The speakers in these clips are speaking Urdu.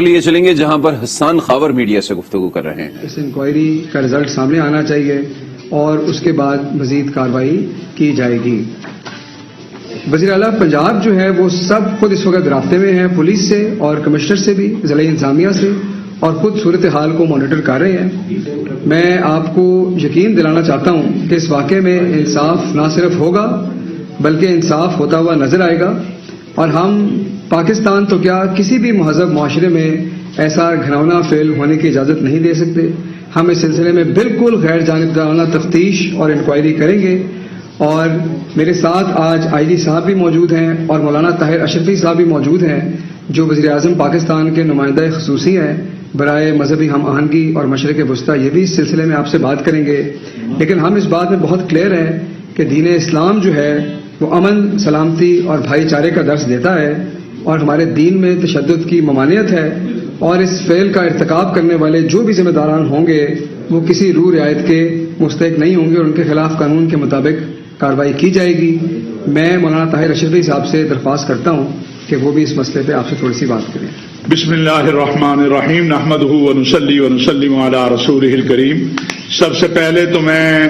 لیے چلیں گے جہاں پر حسان خاور میڈیا سے گفتگو کر رہے ہیں۔ اس انکوائری کا رزلٹ سامنے آنا چاہیے اور اس کے بعد مزید کارروائی کی جائے گی۔ وزیر اعلیٰ پنجاب جو ہے وہ سب خود اس وقت رابطے میں ہیں پولیس سے اور کمشنر سے بھی، ضلعی انتظامیہ سے، اور خود صورتحال کو مانیٹر کر رہے ہیں۔ میں آپ کو یقین دلانا چاہتا ہوں کہ اس واقعے میں انصاف نہ صرف ہوگا بلکہ انصاف ہوتا ہوا نظر آئے گا، اور ہم پاکستان تو کیا کسی بھی مہذب معاشرے میں ایسا گھناؤنا فعل ہونے کی اجازت نہیں دے سکتے۔ ہم اس سلسلے میں بالکل غیر جانبدارانہ تفتیش اور انکوائری کریں گے، اور میرے ساتھ آج آئی جی صاحب بھی موجود ہیں اور مولانا طاہر اشرفی صاحب بھی موجود ہیں جو وزیر اعظم پاکستان کے نمائندہ خصوصی ہیں برائے مذہبی ہم آہنگی اور مشرق وسطیٰ۔ یہ بھی اس سلسلے میں آپ سے بات کریں گے، لیکن ہم اس بات میں بہت کلیئر ہیں کہ دین اسلام جو ہے وہ امن، سلامتی اور بھائی چارے کا درس دیتا ہے، اور ہمارے دین میں تشدد کی ممانعت ہے، اور اس فعل کا ارتکاب کرنے والے جو بھی ذمہ داران ہوں گے وہ کسی روح رعایت کے مستحق نہیں ہوں گے، اور ان کے خلاف قانون کے مطابق کارروائی کی جائے گی۔ میں مولانا طاہر اشرفی صاحب سے درخواست کرتا ہوں کہ وہ بھی اس مسئلے پہ آپ سے تھوڑی سی بات کریں۔ بسم اللہ الرحمن الرحیم، نحمدہ ونصلی ونسلم علی رسولہ الکریم۔ سب سے پہلے تو میں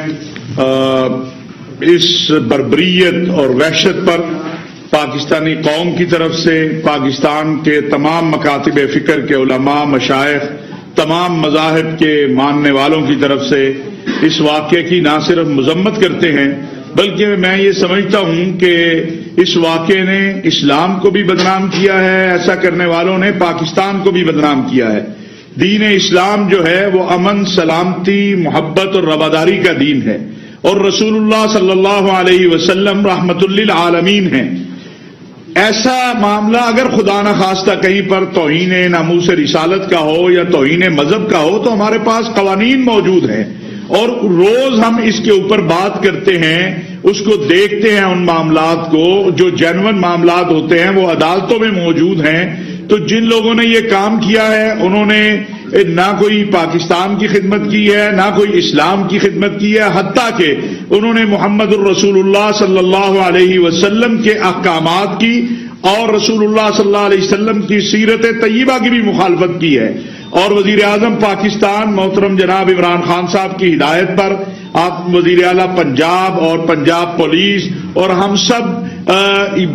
اس بربریت اور وحشت پر پاکستانی قوم کی طرف سے، پاکستان کے تمام مکاتب فکر کے علماء، مشائخ، تمام مذاہب کے ماننے والوں کی طرف سے اس واقعے کی نہ صرف مذمت کرتے ہیں بلکہ میں یہ سمجھتا ہوں کہ اس واقعے نے اسلام کو بھی بدنام کیا ہے، ایسا کرنے والوں نے پاکستان کو بھی بدنام کیا ہے۔ دین اسلام جو ہے وہ امن، سلامتی، محبت اور رواداری کا دین ہے، اور رسول اللہ صلی اللہ علیہ وسلم رحمت للعالمین ہیں۔ ایسا معاملہ اگر خدا نخواستہ کہیں پر توہین ناموس رسالت کا ہو یا توہین مذہب کا ہو تو ہمارے پاس قوانین موجود ہیں، اور روز ہم اس کے اوپر بات کرتے ہیں، اس کو دیکھتے ہیں۔ ان معاملات کو جو جینون معاملات ہوتے ہیں وہ عدالتوں میں موجود ہیں۔ تو جن لوگوں نے یہ کام کیا ہے انہوں نے نہ کوئی پاکستان کی خدمت کی ہے، نہ کوئی اسلام کی خدمت کی ہے، حتیٰ کہ انہوں نے محمد الرسول اللہ صلی اللہ علیہ وسلم کے احکامات کی اور رسول اللہ صلی اللہ علیہ وسلم کی سیرت طیبہ کی بھی مخالفت کی ہے۔ اور وزیر اعظم پاکستان محترم جناب عمران خان صاحب کی ہدایت پر آپ وزیر اعلیٰ پنجاب اور پنجاب پولیس اور ہم سب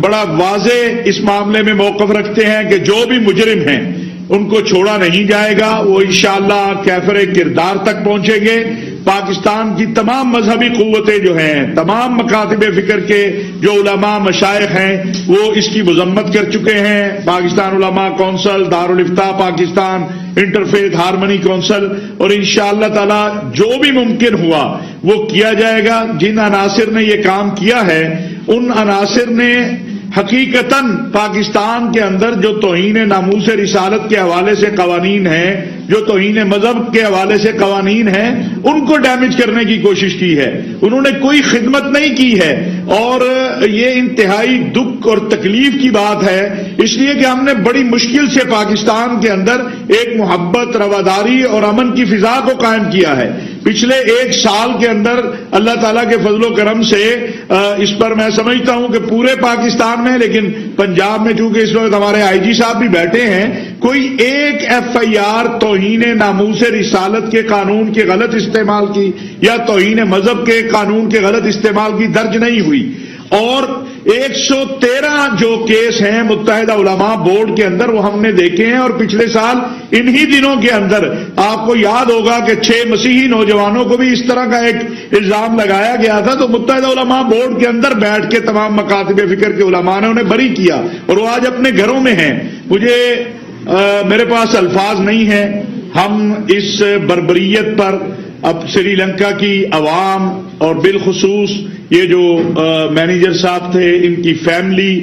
بڑا واضح اس معاملے میں موقف رکھتے ہیں کہ جو بھی مجرم ہیں ان کو چھوڑا نہیں جائے گا، وہ انشاءاللہ کیفر کردار تک پہنچیں گے۔ پاکستان کی تمام مذہبی قوتیں جو ہیں، تمام مکاتب فکر کے جو علماء مشائخ ہیں وہ اس کی مذمت کر چکے ہیں۔ پاکستان علماء کونسل، دارالافتاء پاکستان، انٹرفیتھ ہارمنی کونسل، اور انشاءاللہ تعالی جو بھی ممکن ہوا وہ کیا جائے گا۔ جن عناصر نے یہ کام کیا ہے ان عناصر نے حقیقتاً پاکستان کے اندر جو توہین ناموس رسالت کے حوالے سے قوانین ہیں، جو توہین مذہب کے حوالے سے قوانین ہیں، ان کو ڈیمیج کرنے کی کوشش کی ہے۔ انہوں نے کوئی خدمت نہیں کی ہے، اور یہ انتہائی دکھ اور تکلیف کی بات ہے، اس لیے کہ ہم نے بڑی مشکل سے پاکستان کے اندر ایک محبت، رواداری اور امن کی فضا کو قائم کیا ہے۔ پچھلے ایک سال کے اندر اللہ تعالیٰ کے فضل و کرم سے اس پر میں سمجھتا ہوں کہ پورے پاکستان میں، لیکن پنجاب میں چونکہ اس وقت ہمارے آئی جی صاحب بھی بیٹھے ہیں، کوئی ایک ایف آئی آر توہین ناموس رسالت کے قانون کے غلط استعمال کی یا توہین مذہب کے قانون کے غلط استعمال کی درج نہیں ہوئی۔ اور 113 جو کیس ہیں متحدہ علماء بورڈ کے اندر وہ ہم نے دیکھے ہیں، اور پچھلے سال انہی دنوں کے اندر آپ کو یاد ہوگا کہ 6 مسیحی نوجوانوں کو بھی اس طرح کا ایک الزام لگایا گیا تھا، تو متحدہ علماء بورڈ کے اندر بیٹھ کے تمام مکاتب فکر کے علماء نے انہیں بری کیا، اور وہ آج اپنے گھروں میں ہیں۔ میرے پاس الفاظ نہیں ہیں۔ ہم اس بربریت پر اب سری لنکا کی عوام اور بالخصوص یہ جو مینیجر صاحب تھے، ان کی فیملی،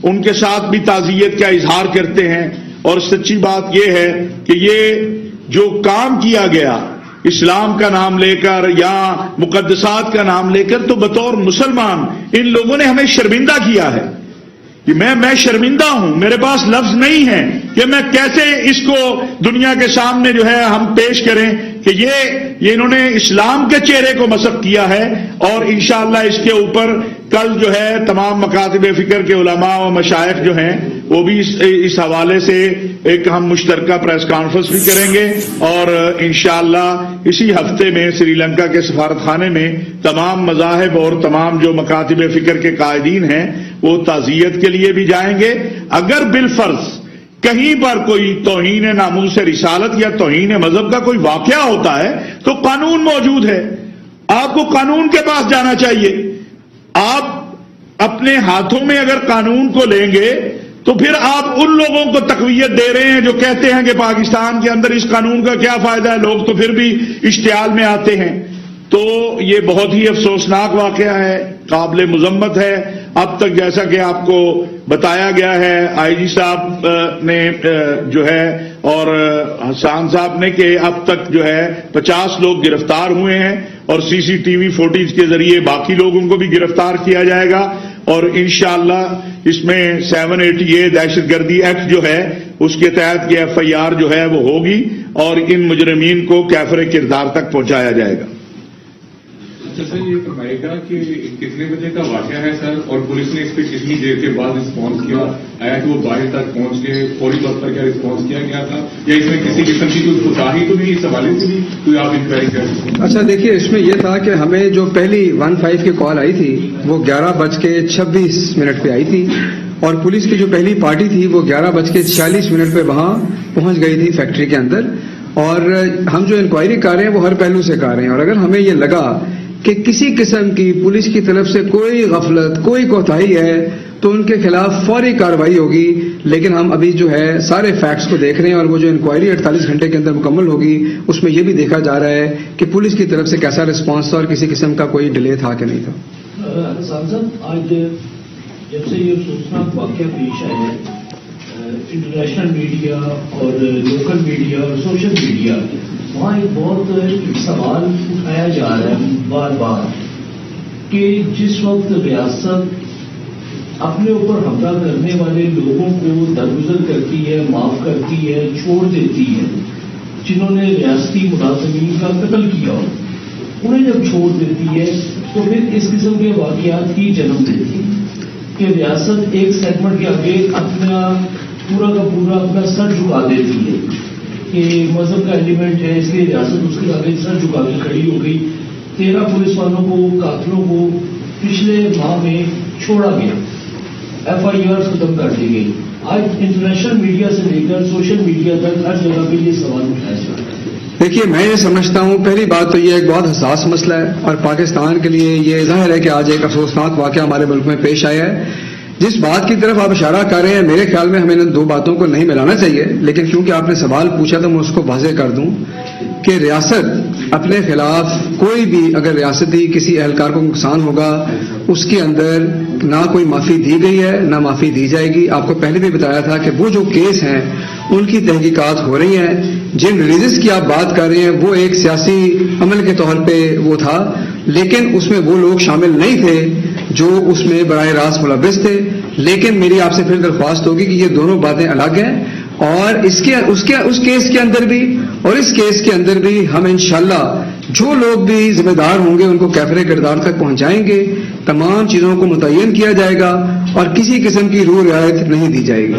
ان کے ساتھ بھی تعزیت کا اظہار کرتے ہیں۔ اور سچی بات یہ ہے کہ یہ جو کام کیا گیا اسلام کا نام لے کر یا مقدسات کا نام لے کر، تو بطور مسلمان ان لوگوں نے ہمیں شرمندہ کیا ہے کہ میں شرمندہ ہوں، میرے پاس لفظ نہیں ہے کہ میں کیسے اس کو دنیا کے سامنے جو ہے ہم پیش کریں کہ یہ انہوں نے اسلام کے چہرے کو مسخ کیا ہے۔ اور انشاءاللہ اس کے اوپر کل جو ہے تمام مکاتب فکر کے علماء و مشائخ جو ہیں وہ بھی اس حوالے سے ایک ہم مشترکہ پریس کانفرنس بھی کریں گے، اور انشاءاللہ اسی ہفتے میں سری لنکا کے سفارت خانے میں تمام مذاہب اور تمام جو مکاتب فکر کے قائدین ہیں وہ تعزیت کے لیے بھی جائیں گے۔ اگر بالفرض کہیں پر کوئی توہین ناموس رسالت یا توہین مذہب کا کوئی واقعہ ہوتا ہے تو قانون موجود ہے، آپ کو قانون کے پاس جانا چاہیے۔ آپ اپنے ہاتھوں میں اگر قانون کو لیں گے تو پھر آپ ان لوگوں کو تقویت دے رہے ہیں جو کہتے ہیں کہ پاکستان کے اندر اس قانون کا کیا فائدہ ہے، لوگ تو پھر بھی اشتعال میں آتے ہیں۔ تو یہ بہت ہی افسوسناک واقعہ ہے، قابل مذمت ہے۔ اب تک جیسا کہ آپ کو بتایا گیا ہے آئی جی صاحب نے جو ہے اور حسان صاحب نے کہ اب تک جو ہے 50 لوگ گرفتار ہوئے ہیں، اور سی سی ٹی وی فوٹیج کے ذریعے باقی لوگوں کو بھی گرفتار کیا جائے گا، اور انشاءاللہ اس میں 780 دہشت گردی ایکٹ جو ہے اس کے تحت یہ FIR جو ہے وہ ہوگی، اور ان مجرمین کو کیفر کردار تک پہنچایا جائے گا۔ اچھا سر، یہ فرمائے گا کہ کتنے بجے کا واقعہ ہے سر، اور پولیس نے اس پہ کتنی دیر کے بعد رسپانس کیا؟ آیا کہ وہ باہر تک پہنچ کے فوری طور پر کیا رسپانس کیا گیا تھا، یا اس میں کسی قسم کی کوئی کوتاہی تو نہیں، اس حوالے سے بھی کوئی آپ انکوائری کریں؟ اچھا دیکھیے، اس میں یہ تھا کہ ہمیں جو پہلی 15 کی کال آئی تھی وہ 11:26 پہ آئی تھی، اور پولیس کی جو پہلی پارٹی تھی وہ 11:46 پہ وہاں پہنچ گئی تھی فیکٹری کے اندر، اور ہم جو انکوائری کر رہے ہیں وہ ہر پہلو سے کر رہے ہیں، اور اگر ہمیں یہ لگا کہ کسی قسم کی پولیس کی طرف سے کوئی غفلت، کوئی کوتاہی ہے تو ان کے خلاف فوری کارروائی ہوگی، لیکن ہم ابھی جو ہے سارے فیکٹس کو دیکھ رہے ہیں، اور وہ جو انکوائری 48 گھنٹے کے اندر مکمل ہوگی اس میں یہ بھی دیکھا جا رہا ہے کہ پولیس کی طرف سے کیسا رسپانس تھا اور کسی قسم کا کوئی ڈیلے تھا کہ نہیں تھا۔ صاحب، آج جب سے یہ افسوسناک واقعہ پیش آیا ہے، انٹرنیشنل میڈیا اور لوکل میڈیا اور سوشل میڈیا، وہاں ایک بہت سوال اٹھایا جا رہا ہے بار بار کہ جس وقت ریاست اپنے اوپر حملہ کرنے والے لوگوں کو درگزر کرتی ہے، معاف کرتی ہے، چھوڑ دیتی ہے، جنہوں نے ریاستی ملازمین کا قتل کیا ہو، انہیں جب چھوڑ دیتی ہے تو پھر اس قسم کے واقعات کی جنم دیتی ہے کہ ریاست ایک سیگمنٹ کے آگے اپنا پورا کا پورا اپنا سر جھکا دیتی ہے کہ مذہب کا ایلیمنٹ ہے، اس لیے ریاست اس کے آگے سر جھکا کے کھڑی ہو گئی۔ 13 پولیس والوں کو، قاتلوں کو پچھلے ماہ میں چھوڑا گیا، FIR ختم کر دی گئی۔ آج انٹرنیشنل میڈیا سے لے کر سوشل میڈیا تک ہر جگہ پہ یہ سوال اٹھایا جا رہا ہے۔ دیکھیے، میں یہ سمجھتا ہوں پہلی بات تو یہ ایک بہت حساس مسئلہ ہے، اور پاکستان کے لیے یہ ظاہر ہے کہ آج ایک افسوسناک واقعہ ہمارے ملک میں پیش آیا ہے۔ جس بات کی طرف آپ اشارہ کر رہے ہیں، میرے خیال میں ہمیں ان دو باتوں کو نہیں ملانا چاہیے، لیکن کیونکہ آپ نے سوال پوچھا تو میں اس کو واضح کر دوں کہ ریاست اپنے خلاف کوئی بھی اگر ریاستی کسی اہلکار کو نقصان ہوگا اس کے اندر نہ کوئی معافی دی گئی ہے نہ معافی دی جائے گی۔ آپ کو پہلے بھی بتایا تھا کہ وہ جو کیس ہیں ان کی تحقیقات ہو رہی ہیں، جن ریلیزز کی آپ بات کر رہے ہیں وہ ایک سیاسی عمل کے طور پہ وہ تھا، لیکن اس میں وہ لوگ شامل نہیں تھے جو اس میں براہ راست ملوث تھے۔ لیکن میری آپ سے پھر درخواست ہوگی کہ یہ دونوں باتیں الگ ہیں، اور اس کیس کے اندر بھی اور اس کیس کے اندر بھی ہم انشاءاللہ جو لوگ بھی ذمہ دار ہوں گے ان کو کیفر کردار تک پہنچائیں گے، تمام چیزوں کو متعین کیا جائے گا اور کسی قسم کی روح رعایت نہیں دی جائے گی۔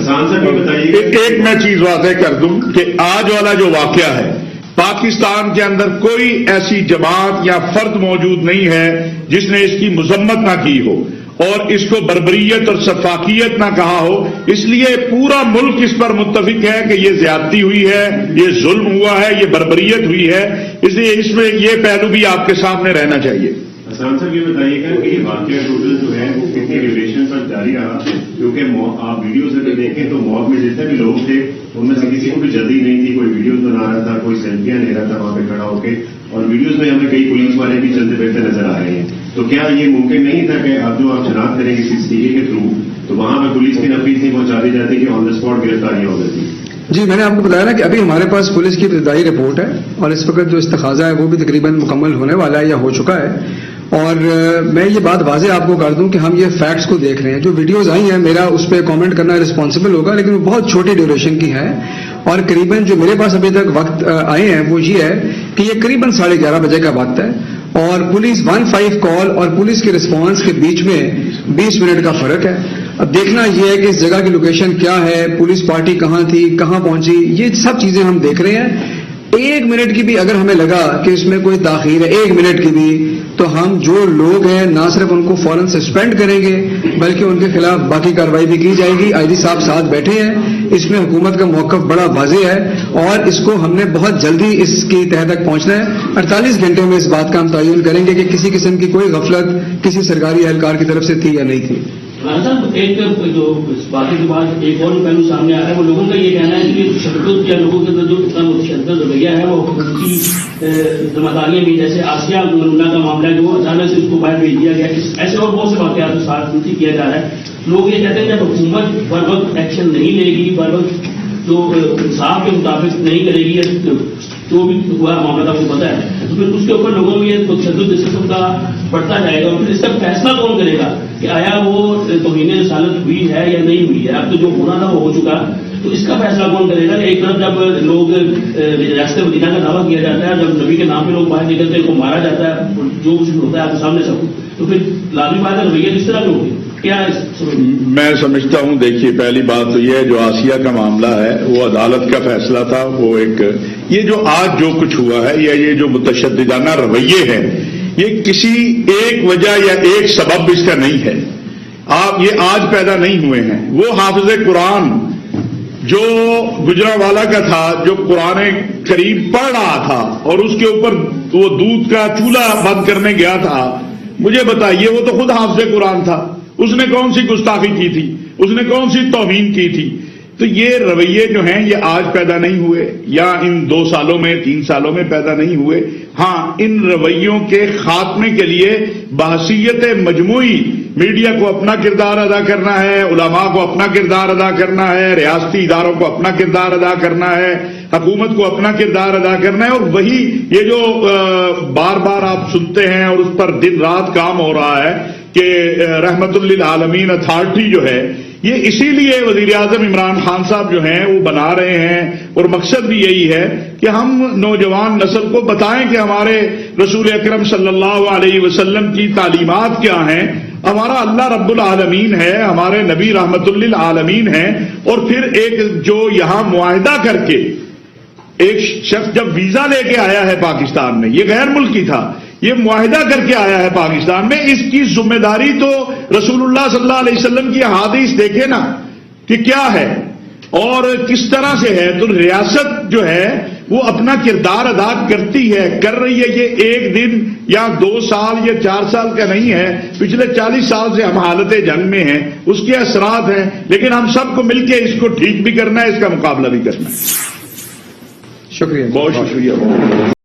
ایک میں چیز واضح کر دوں کہ آج والا جو واقعہ ہے، پاکستان کے اندر کوئی ایسی جماعت یا فرد موجود نہیں ہے جس نے اس کی مذمت نہ کی ہو اور اس کو بربریت اور سفاکیت نہ کہا ہو۔ اس لیے پورا ملک اس پر متفق ہے کہ یہ زیادتی ہوئی ہے، یہ ظلم ہوا ہے، یہ بربریت ہوئی ہے، اس لیے اس میں یہ پہلو بھی آپ کے سامنے رہنا چاہیے۔ حسان صاحب، یہ بتائیے گا کہ یہ واقعہ ٹوٹل جو ہے وہ کتنی ڈیوریشن پر جاری رہا؟ کیونکہ آپ ویڈیوز میں دیکھیں تو موت میں جتنے بھی لوگ تھے ان میں سے کسی کو بھی جلدی نہیں تھی، کوئی ویڈیوز بنا رہا تھا، کوئی سیلفیاں لے رہا تھا وہاں پہ کھڑا ہو کے، اور ویڈیوز میں ہمیں کئی پولیس والے بھی چلتے پھرتے نظر آ رہے ہیں۔ تو کیا یہ ممکن نہیں تھا کہ اب جو آپ شناخت کریں گے CCTV کے تھرو تو وہاں پہ پولیس کی نفری اتنی پہنچا دی جاتی کہ آن دا اسپاٹ گرفتاریاں ہو جاتی؟ جی، میں نے آپ کو بتایا نا کہ ابھی ہمارے پاس پولیس کی ابتدائی رپورٹ ہے، اور اس وقت جو استخاذہ ہے وہ بھی تقریباً مکمل ہونے والا ہے یا ہو چکا ہے۔ اور میں یہ بات واضح آپ کو کر دوں کہ ہم یہ فیکٹس کو دیکھ رہے ہیں، جو ویڈیوز آئی ہیں میرا اس پہ کامنٹ کرنا رسپانسبل ہوگا، لیکن وہ بہت چھوٹی ڈیوریشن کی ہے، اور قریباً جو میرے پاس ابھی تک وقت آئے ہیں وہ یہ ہے کہ یہ قریباً 11:30 بجے کا وقت ہے، اور پولیس 15 کال اور پولیس کے رسپانس کے بیچ میں 20 منٹ کا فرق ہے۔ اب دیکھنا یہ ہے کہ اس جگہ کی لوکیشن کیا ہے، پولیس پارٹی کہاں تھی، کہاں پہنچی، یہ سب چیزیں ہم دیکھ رہے ہیں. 1 منٹ کی بھی اگر ہمیں لگا کہ اس میں کوئی تاخیر ہے، 1 منٹ کی بھی، تو ہم جو لوگ ہیں نہ صرف ان کو فوراً سسپینڈ کریں گے بلکہ ان کے خلاف باقی کارروائی بھی کی جائے گی. آئی جی صاحب ساتھ بیٹھے ہیں، اس میں حکومت کا موقف بڑا واضح ہے اور اس کو ہم نے بہت جلدی اس کی تہہ تک پہنچنا ہے. 48 گھنٹے میں اس بات کا ہم تعین کریں گے کہ کسی قسم کی کوئی غفلت کسی سرکاری اہلکار کی طرف سے تھی یا نہیں تھی. صاحب ایک جو باقی کے بعد ایک اور پہلو سامنے آ رہا ہے، وہ لوگوں کا یہ کہنا ہے کہ تشدد یا لوگوں کے اندر جو اتنا متشدد رویہ ہے وہ حکومتی ذمہ داریاں بھی، جیسے آسیہ ممنہ کا معاملہ ہے جو اچانک سے اس کو باہر بھیج دیا گیا، ایسے اور بہت سے واقعات کے ساتھ کیا جا رہا ہے. لوگ یہ کہتے ہیں کہ جب حکومت بر وقت ایکشن نہیں لے گی، بر وقت جو انصاف کے مطابق نہیں کرے گی، جو بھی ہوا معاملہ آپ کو پتا ہے، تو پھر اس کے اوپر لوگوں میں یہ تشدد اس قسم کا بڑھتا جائے گا. اور پھر اس کا فیصلہ کون کرے گا کہ آیا وہ توہین رسالت ہوئی ہے یا نہیں ہوئی ہے؟ اب تو جو ہونا تھا وہ ہو چکا، تو اس کا فیصلہ کون کرے گا؟ ایک طرف جب لوگ ریاست مدینہ کا دعویٰ کیا جاتا ہے، جب نبی کے نام پہ لوگ باہر نکلتے ہیں، کو مارا جاتا ہے، جو کچھ ہوتا ہے آپ کے سامنے سب، تو پھر لازمی بات ہے رویہ کس طرح کے ہوگی؟ کیا میں سمجھتا ہوں، دیکھیے پہلی بات تو یہ ہے جو آسیہ کا معاملہ ہے وہ عدالت کا فیصلہ تھا. وہ ایک یہ جو آج جو کچھ ہوا ہے یا یہ جو متشددانہ رویے ہیں، یہ کسی ایک وجہ یا ایک سبب اس کا نہیں ہے. آپ یہ آج پیدا نہیں ہوئے ہیں. وہ حافظ قرآن جو گجرانوالہ کا تھا، جو قرآن کریم پڑھ رہا تھا اور اس کے اوپر وہ دودھ کا چولہا بند کرنے گیا تھا، مجھے بتائیے وہ تو خود حافظ قرآن تھا، اس نے کون سی گستاخی کی تھی، اس نے کون سی توہین کی تھی؟ تو یہ رویے جو ہیں یہ آج پیدا نہیں ہوئے یا ان 2 سالوں میں 3 سالوں میں پیدا نہیں ہوئے. ہاں، ان رویوں کے خاتمے کے لیے بحثیت مجموعی میڈیا کو اپنا کردار ادا کرنا ہے، علماء کو اپنا کردار ادا کرنا ہے، ریاستی اداروں کو اپنا کردار ادا کرنا ہے، حکومت کو اپنا کردار ادا کرنا ہے. اور وہی یہ جو بار بار آپ سنتے ہیں اور اس پر دن رات کام ہو رہا ہے کہ رحمت للعالمین اتھارٹی جو ہے، یہ اسی لیے وزیر اعظم عمران خان صاحب جو ہیں وہ بنا رہے ہیں، اور مقصد بھی یہی ہے کہ ہم نوجوان نسل کو بتائیں کہ ہمارے رسول اکرم صلی اللہ علیہ وسلم کی تعلیمات کیا ہیں، ہمارا اللہ رب العالمین ہے، ہمارے نبی رحمت للعالمین ہیں. اور پھر ایک جو یہاں معاہدہ کر کے ایک شخص جب ویزا لے کے آیا ہے پاکستان میں، یہ غیر ملکی تھا، یہ معاہدہ کر کے آیا ہے پاکستان میں، اس کی ذمہ داری تو رسول اللہ صلی اللہ علیہ وسلم کی احادیث دیکھے نا کہ کیا ہے اور کس طرح سے ہے. تو ریاست جو ہے وہ اپنا کردار ادا کرتی ہے، کر رہی ہے. یہ 1 دن یا 2 سال یا 4 سال کا نہیں ہے، پچھلے 40 سال سے ہم حالت جنگ میں ہیں، اس کے اثرات ہیں، لیکن ہم سب کو مل کے اس کو ٹھیک بھی کرنا ہے، اس کا مقابلہ بھی کرنا ہے. شکریہ، بہت شکریہ.